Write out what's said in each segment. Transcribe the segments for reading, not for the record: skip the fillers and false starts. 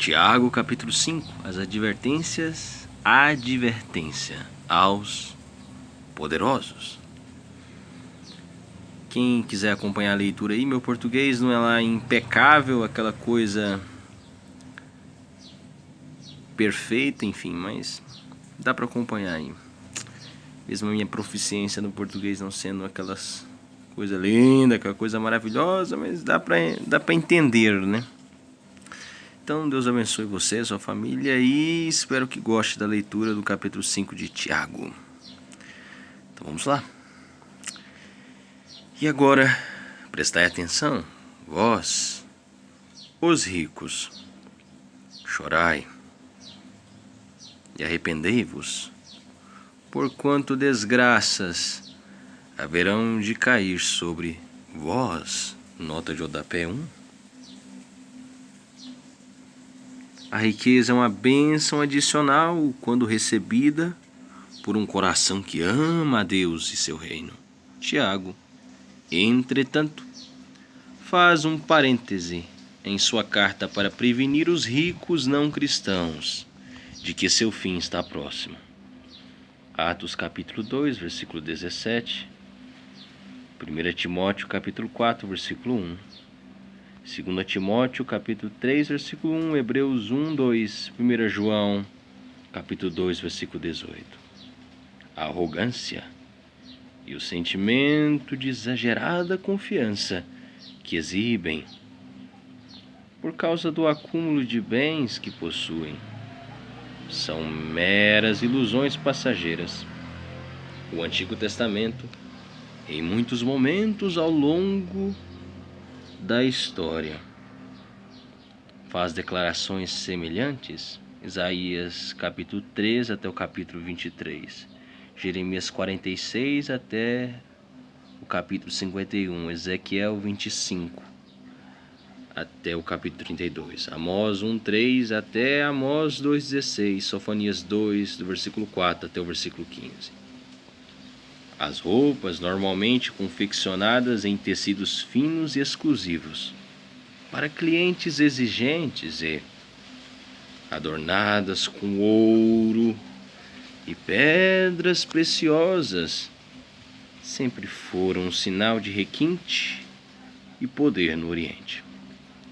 Tiago, capítulo 5, as advertência aos poderosos. Quem quiser acompanhar a leitura aí, meu português não é lá impecável, aquela coisa perfeita, enfim, mas dá para acompanhar aí. Mesmo a minha proficiência no português não sendo aquelas coisa linda, aquela coisa maravilhosa, mas dá para entender, né? Então, Deus abençoe você, sua família, e espero que goste da leitura do capítulo 5 de Tiago. Então, vamos lá. E agora, prestai atenção, vós, os ricos, chorai e arrependei-vos, porquanto desgraças haverão de cair sobre vós. Nota de rodapé 1. A riqueza é uma bênção adicional quando recebida por um coração que ama a Deus e seu reino. Tiago, entretanto, faz um parêntese em sua carta para prevenir os ricos não cristãos de que seu fim está próximo. Atos capítulo 2, versículo 17. 1 Timóteo capítulo 4, versículo 1. 2 Timóteo, capítulo 3, versículo 1, Hebreus 1, 2, 1 João, capítulo 2, versículo 18. A arrogância e o sentimento de exagerada confiança que exibem por causa do acúmulo de bens que possuem são meras ilusões passageiras. O Antigo Testamento, em muitos momentos ao longo da história, faz declarações semelhantes. Isaías capítulo 3 até o capítulo 23, Jeremias 46 até o capítulo 51, Ezequiel 25 até o capítulo 32, Amós 1:3 até Amós 2:16, Sofonias 2 do versículo 4 até o versículo 15. As roupas normalmente confeccionadas em tecidos finos e exclusivos para clientes exigentes e adornadas com ouro e pedras preciosas sempre foram um sinal de requinte e poder no Oriente.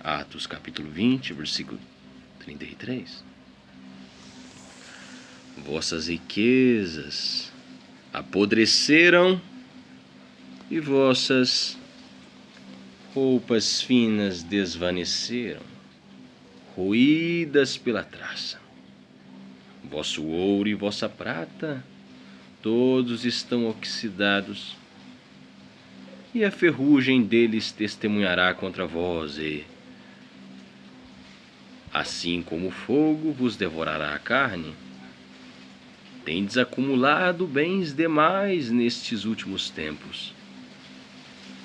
Atos capítulo 20, versículo 33. Vossas riquezas apodreceram e vossas roupas finas desvaneceram, roídas pela traça. Vosso ouro e vossa prata, todos estão oxidados, e a ferrugem deles testemunhará contra vós, e assim como o fogo vos devorará a carne. Tendes acumulado bens demais nestes últimos tempos.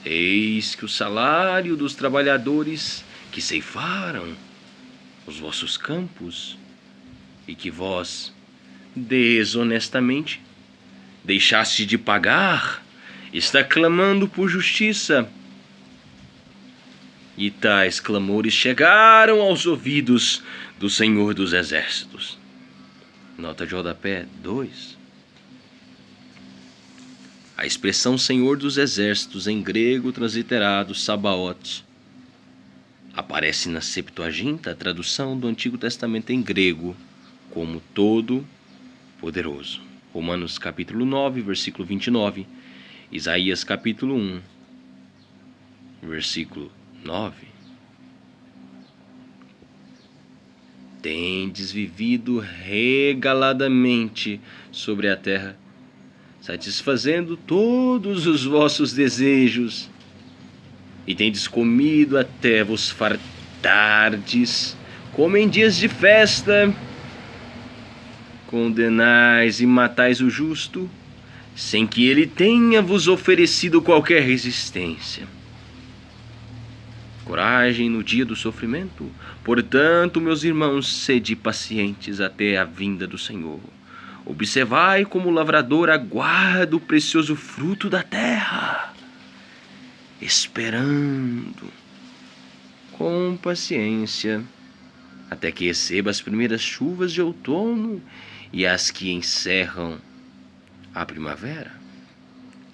Eis que o salário dos trabalhadores que ceifaram os vossos campos e que vós desonestamente deixaste de pagar está clamando por justiça. E tais clamores chegaram aos ouvidos do Senhor dos Exércitos. Nota de rodapé 2. A expressão Senhor dos Exércitos em grego transliterado Sabaoth aparece na Septuaginta, a tradução do Antigo Testamento em grego, como Todo-Poderoso. Romanos capítulo 9, versículo 29. Isaías capítulo 1, versículo 9. Tendes vivido regaladamente sobre a terra, satisfazendo todos os vossos desejos, e tendes comido até vos fartardes, como em dias de festa. Condenais e matais o justo, sem que ele tenha vos oferecido qualquer resistência. Coragem no dia do sofrimento. Portanto, meus irmãos, sede pacientes até a vinda do Senhor. Observai como o lavrador aguarda o precioso fruto da terra, esperando com paciência até que receba as primeiras chuvas de outono e as que encerram a primavera.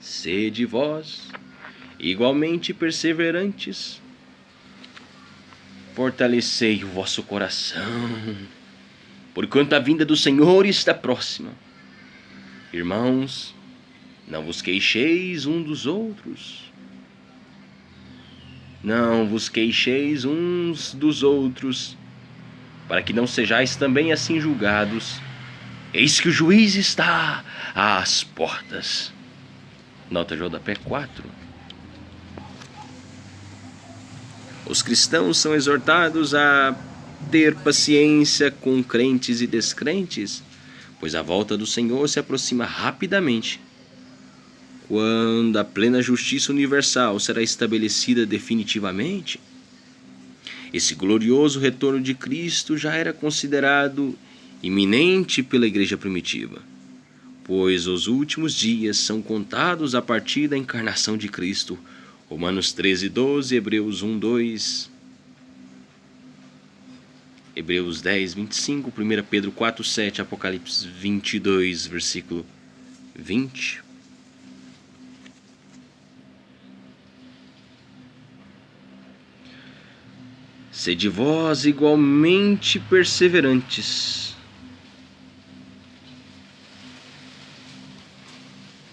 Sede vós igualmente perseverantes, fortalecei o vosso coração, porquanto a vinda do Senhor está próxima. Irmãos, não vos queixeis um dos outros. Não vos queixeis uns dos outros, para que não sejais também assim julgados. Eis que o juiz está às portas. Nota de rodapé 4. Os cristãos são exortados a ter paciência com crentes e descrentes, pois a volta do Senhor se aproxima rapidamente, quando a plena justiça universal será estabelecida definitivamente. Esse glorioso retorno de Cristo já era considerado iminente pela igreja primitiva, pois os últimos dias são contados a partir da encarnação de Cristo. Romanos 13:12, Hebreus 1:2, Hebreus 10:25, 1 Pedro 4:7, Apocalipse 22, versículo 20. Sede vós igualmente perseverantes,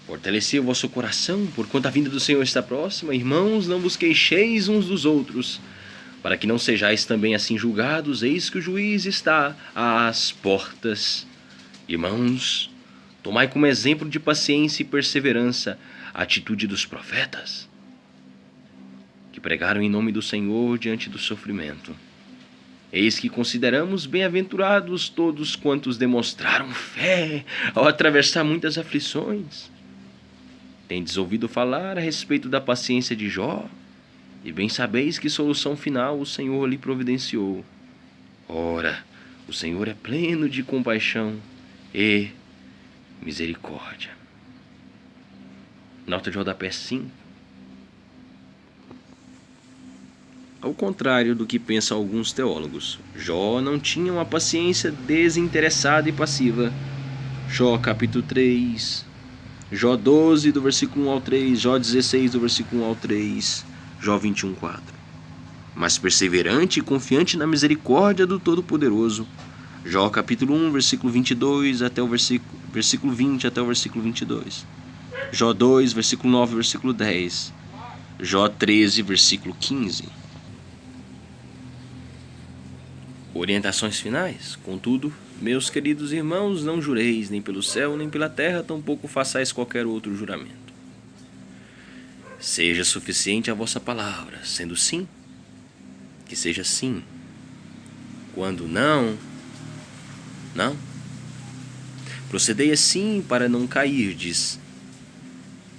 fortalecei o vosso coração, porquanto a vinda do Senhor está próxima. Irmãos, não vos queixeis uns dos outros, para que não sejais também assim julgados. Eis que o juiz está às portas. Irmãos, tomai como exemplo de paciência e perseverança a atitude dos profetas, que pregaram em nome do Senhor diante do sofrimento. Eis que consideramos bem-aventurados todos quantos demonstraram fé ao atravessar muitas aflições. Tendes ouvido falar a respeito da paciência de Jó, e bem sabeis que solução final o Senhor lhe providenciou. Ora, o Senhor é pleno de compaixão e misericórdia. Nota de rodapé 5. Ao contrário do que pensam alguns teólogos, Jó não tinha uma paciência desinteressada e passiva. Jó capítulo 3, Jó 12 do versículo 1 ao 3, Jó 16 do versículo 1 ao 3, Jó 21:4. Mas perseverante e confiante na misericórdia do Todo-Poderoso. Jó capítulo 1, versículo 22 até o versículo 20 até o versículo 22. Jó 2, versículo 9, versículo 10. Jó 13, versículo 15. Orientações finais. Contudo, meus queridos irmãos, não jureis nem pelo céu, nem pela terra, tampouco façais qualquer outro juramento. Seja suficiente a vossa palavra, sendo sim, que seja sim. Quando não, não. Procedei assim para não cairdes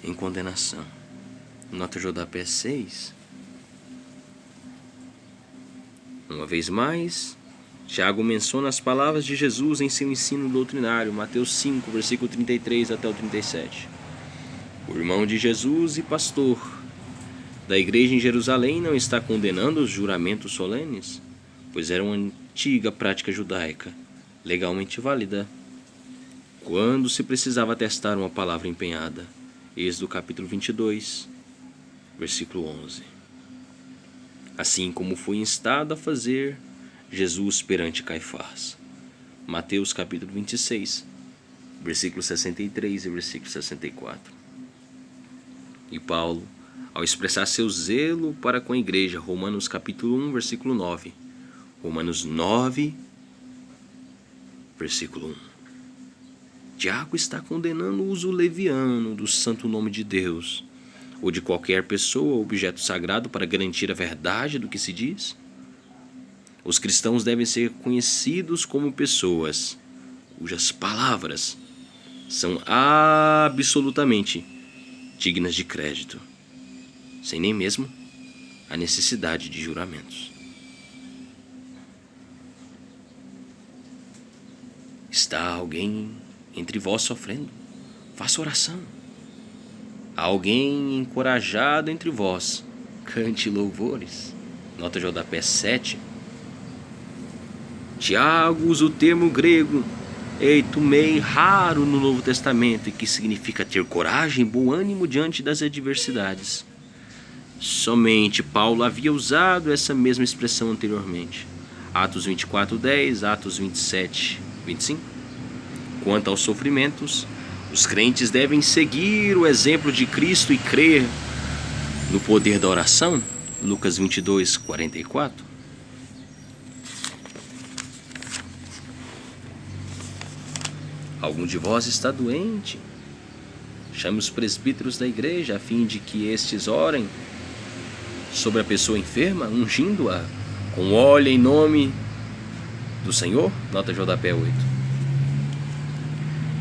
em condenação. Nota de rodapé 6. Uma vez mais, Tiago menciona as palavras de Jesus em seu ensino doutrinário, Mateus 5, versículo 33 até o 37. O irmão de Jesus e pastor da igreja em Jerusalém não está condenando os juramentos solenes, pois era uma antiga prática judaica, legalmente válida, quando se precisava atestar uma palavra empenhada. Êxodo capítulo 22, versículo 11. Assim como foi instado a fazer Jesus perante Caifás. Mateus capítulo 26, versículo 63 e versículo 64. E Paulo, ao expressar seu zelo para com a igreja, Romanos capítulo 1, versículo 9. Romanos 9, versículo 1. Tiago está condenando o uso leviano do santo nome de Deus, ou de qualquer pessoa ou objeto sagrado para garantir a verdade do que se diz. Os cristãos devem ser conhecidos como pessoas cujas palavras são absolutamente dignas de crédito, sem nem mesmo a necessidade de juramentos. Está alguém entre vós sofrendo? Faça oração. Há alguém encorajado entre vós? Cante louvores. Nota de rodapé 7. Tiago usa o termo grego eitumei, raro no Novo Testamento, e que significa ter coragem e bom ânimo diante das adversidades. Somente Paulo havia usado essa mesma expressão anteriormente. Atos 24:10, Atos 27:25. Quanto aos sofrimentos, os crentes devem seguir o exemplo de Cristo e crer no poder da oração. Lucas 22:44. Algum de vós está doente? Chame os presbíteros da igreja a fim de que estes orem sobre a pessoa enferma, ungindo-a com óleo em nome do Senhor. Nota JP 8.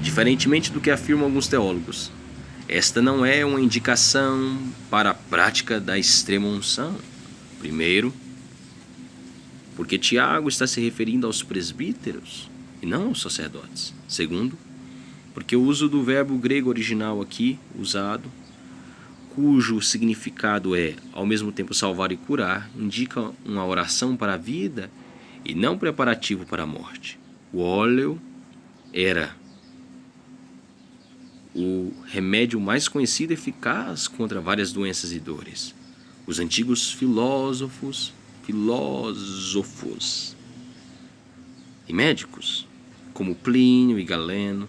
Diferentemente do que afirmam alguns teólogos, esta não é uma indicação para a prática da extrema unção. Primeiro, porque Tiago está se referindo aos presbíteros e não aos sacerdotes. Segundo, porque o uso do verbo grego original aqui usado, cujo significado é ao mesmo tempo salvar e curar, indica uma oração para a vida e não preparativo para a morte. O óleo era o remédio mais conhecido e eficaz contra várias doenças e dores. Os antigos filósofos e médicos, como Plínio e Galeno,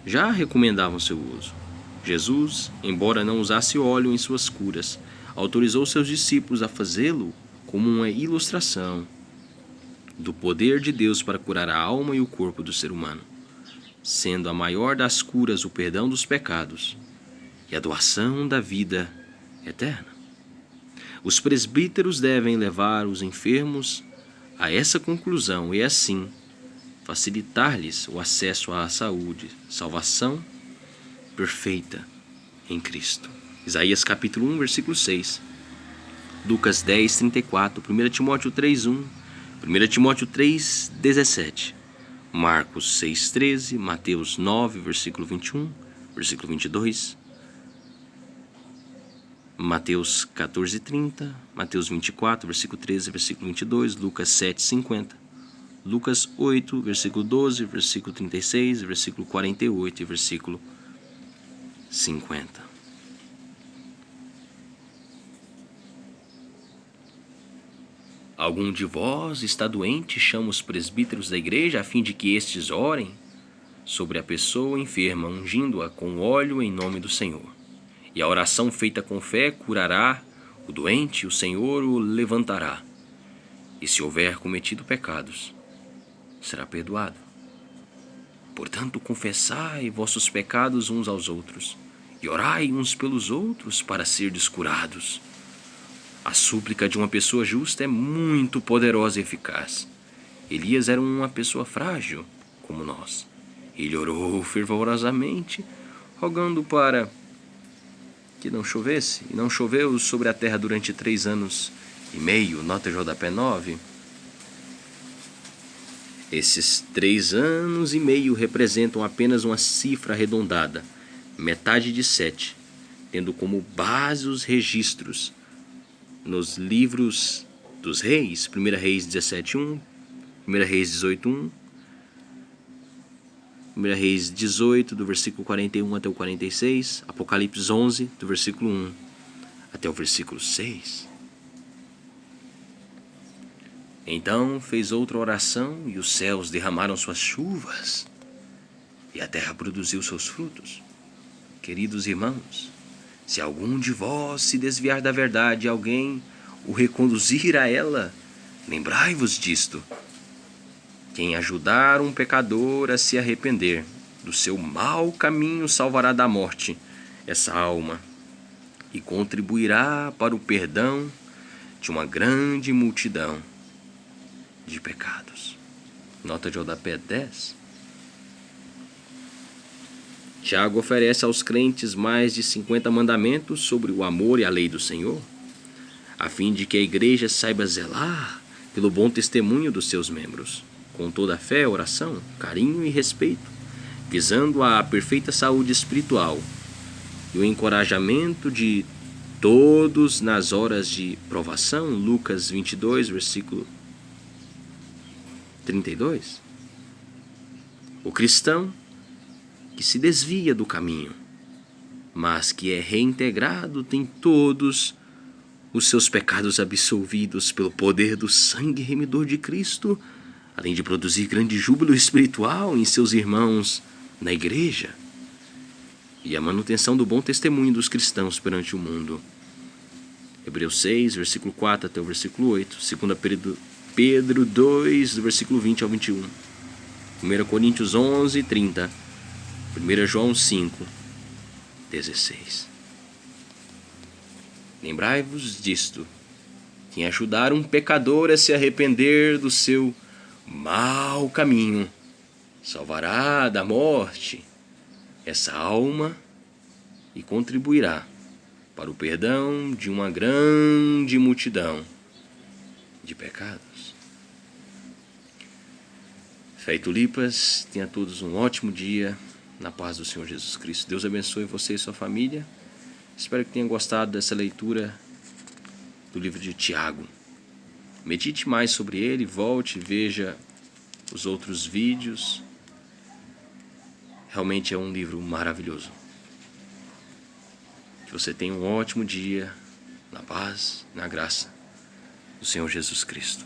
já recomendavam seu uso. Jesus, embora não usasse óleo em suas curas, autorizou seus discípulos a fazê-lo como uma ilustração do poder de Deus para curar a alma e o corpo do ser humano, sendo a maior das curas o perdão dos pecados e a doação da vida eterna. Os presbíteros devem levar os enfermos a essa conclusão e, assim, facilitar-lhes o acesso à saúde, salvação perfeita em Cristo. Isaías capítulo 1, versículo 6. Lucas 10, 34. 1 Timóteo 3, 1. 1 Timóteo 3, 17. Marcos 6, 13. Mateus 9, versículo 21, versículo 22. Mateus 14, 30. Mateus 24, versículo 13, versículo 22. Lucas 7, 50. Lucas 8, versículo 12, versículo 36, versículo 48 e versículo 50. Algum de vós está doente? Chama os presbíteros da igreja a fim de que estes orem sobre a pessoa enferma, ungindo-a com óleo em nome do Senhor. E a oração feita com fé curará o doente, e o Senhor o levantará. E se houver cometido pecados, será perdoado. Portanto, confessai vossos pecados uns aos outros, e orai uns pelos outros para serdes curados. A súplica de uma pessoa justa é muito poderosa e eficaz. Elias era uma pessoa frágil, como nós. Ele orou fervorosamente, rogando para que não chovesse, e não choveu sobre a terra durante 3 anos e meio. Nota JP 9. Esses 3 anos e meio representam apenas uma cifra arredondada, metade de 7, tendo como base os registros nos livros dos reis, 1 Reis 17:1, 1 Reis 18:1, 1 Reis 18, do versículo 41 até o 46, Apocalipse 11, do versículo 1 até o versículo 6. Então fez outra oração, e os céus derramaram suas chuvas, e a terra produziu seus frutos. Queridos irmãos, se algum de vós se desviar da verdade e alguém o reconduzir a ela, lembrai-vos disto. Quem ajudar um pecador a se arrepender do seu mau caminho salvará da morte essa alma e contribuirá para o perdão de uma grande multidão de pecados. Nota de rodapé 10. Tiago oferece aos crentes mais de 50 mandamentos sobre o amor e a lei do Senhor, a fim de que a igreja saiba zelar pelo bom testemunho dos seus membros, com toda a fé, oração, carinho e respeito, visando a perfeita saúde espiritual e o encorajamento de todos nas horas de provação. Lucas 22, versículo 32. O cristão que se desvia do caminho, mas que é reintegrado, tem todos os seus pecados absolvidos pelo poder do sangue remidor de Cristo, além de produzir grande júbilo espiritual em seus irmãos na igreja e a manutenção do bom testemunho dos cristãos perante o mundo. Hebreus 6, versículo 4 até o versículo 8, 2 Pedro 2, do versículo 20 ao 21, 1 Coríntios 11, 30, 1 João 5, 16. Lembrai-vos disto: quem ajudar um pecador a se arrepender do seu mau caminho, salvará da morte essa alma e contribuirá para o perdão de uma grande multidão de pecados. Fé e tulipas, tenha todos um ótimo dia na paz do Senhor Jesus Cristo. Deus abençoe você e sua família. Espero que tenha gostado dessa leitura do livro de Tiago. Medite mais sobre ele, volte, veja os outros vídeos. Realmente é um livro maravilhoso. Que você tenha um ótimo dia na paz, na graça do Senhor Jesus Cristo.